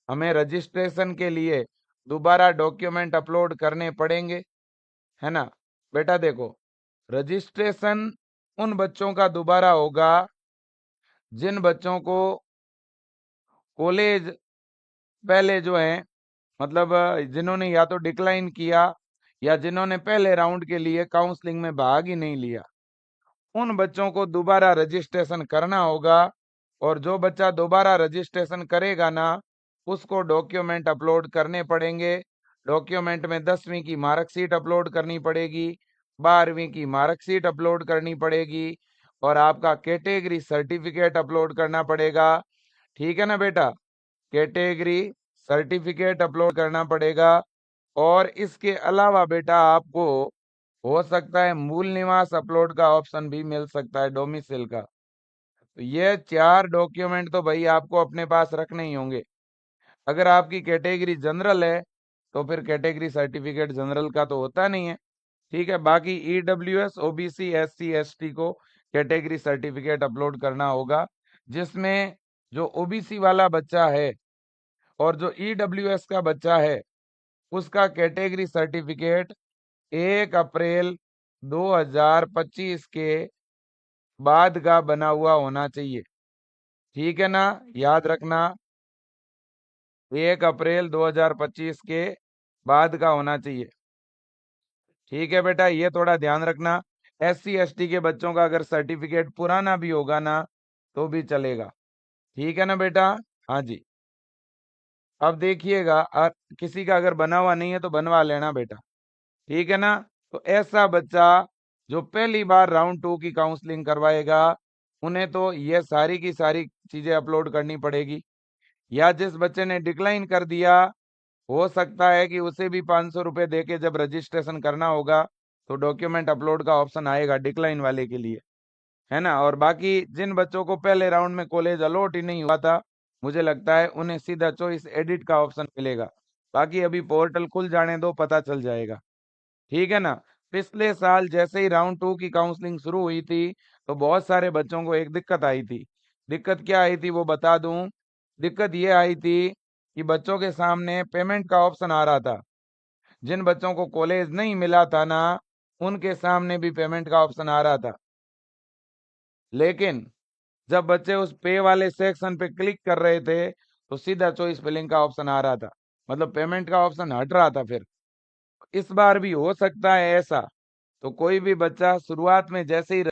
हमें रजिस्ट्रेशन के लिए दोबारा डॉक्यूमेंट अपलोड करने पड़ेंगे, है ना। बेटा देखो, रजिस्ट्रेशन उन बच्चों का दोबारा होगा जिन बच्चों को कॉलेज पहले जो है, मतलब जिन्होंने या तो डिक्लाइन किया या जिन्होंने पहले राउंड के लिए काउंसलिंग में भाग ही नहीं लिया, उन बच्चों को दोबारा रजिस्ट्रेशन करना होगा। और जो बच्चा दोबारा रजिस्ट्रेशन करेगा ना, उसको डॉक्यूमेंट अपलोड करने पड़ेंगे। डॉक्यूमेंट में 10वीं की मार्कशीट अपलोड करनी पड़ेगी, 12वीं की मार्कशीट अपलोड करनी पड़ेगी, और आपका कैटेगरी सर्टिफिकेट अपलोड करना पड़ेगा। ठीक है ना बेटा, कैटेगरी सर्टिफिकेट अपलोड करना पड़ेगा। और इसके अलावा बेटा आपको हो सकता है मूल निवास अपलोड का ऑप्शन भी मिल सकता है, डोमिसाइल का। तो ये 4 डॉक्यूमेंट तो भाई आपको अपने पास रखने ही होंगे। अगर आपकी कैटेगरी जनरल है तो फिर कैटेगरी सर्टिफिकेट जनरल का तो होता नहीं है। ठीक है, बाकी ईडब्ल्यूएस, ओबीसी, एससी, एसटी को कैटेगरी सर्टिफिकेट अपलोड करना होगा, जिसमें जो ओबीसी वाला बच्चा है और जो ईडब्ल्यूएस का बच्चा है, उसका कैटेगरी सर्टिफिकेट 1 अप्रैल 2025 के बाद का बना हुआ होना चाहिए। ठीक है ना, याद रखना, 1 अप्रैल 2025 के बाद का होना चाहिए। ठीक है बेटा, ये थोड़ा ध्यान रखना। एससी एसटी के बच्चों का अगर सर्टिफिकेट पुराना भी होगा ना तो भी चलेगा। ठीक है ना बेटा। हाँ जी, अब देखिएगा, किसी का अगर बना हुआ नहीं है तो बनवा लेना बेटा। ठीक है ना। तो ऐसा बच्चा जो पहली बार राउंड 2 की काउंसलिंग करवाएगा, उन्हें तो ये सारी की सारी चीजें अपलोड करनी पड़ेगी। या जिस बच्चे ने डिक्लाइन कर दिया, हो सकता है कि उसे भी 500 रुपये दे के जब रजिस्ट्रेशन करना होगा तो डॉक्यूमेंट अपलोड का ऑप्शन आएगा डिक्लाइन वाले के लिए, है ना। और बाकी जिन बच्चों को पहले राउंड में कॉलेज अलॉट ही नहीं हुआ था, मुझे लगता है उन्हें सीधा चॉइस एडिट का ऑप्शन मिलेगा। बाकी अभी पोर्टल खुल जाने दो, पता चल जाएगा। ठीक है ना। पिछले साल जैसे ही राउंड 2 की काउंसलिंग शुरू हुई थी तो बहुत सारे बच्चों को एक दिक्कत आई थी। दिक्कत क्या आई थी वो बता दूं। दिक्कत ये आई थी कि बच्चों के सामने पेमेंट का ऑप्शन आ रहा था। जिन बच्चों को कॉलेज नहीं मिला था ना, उनके सामने भी पेमेंट का ऑप्शन आ रहा था। लेकिन जब बच्चे उस पे वाले सेक्शन पे क्लिक कर रहे थे तो सीधा चॉइस फिलिंग का ऑप्शन आ रहा था, मतलब पेमेंट का ऑप्शन हट रहा था। फिर इस बार भी हो सकता है ऐसा। तो कोई भी बच्चा शुरुआत में जैसे ही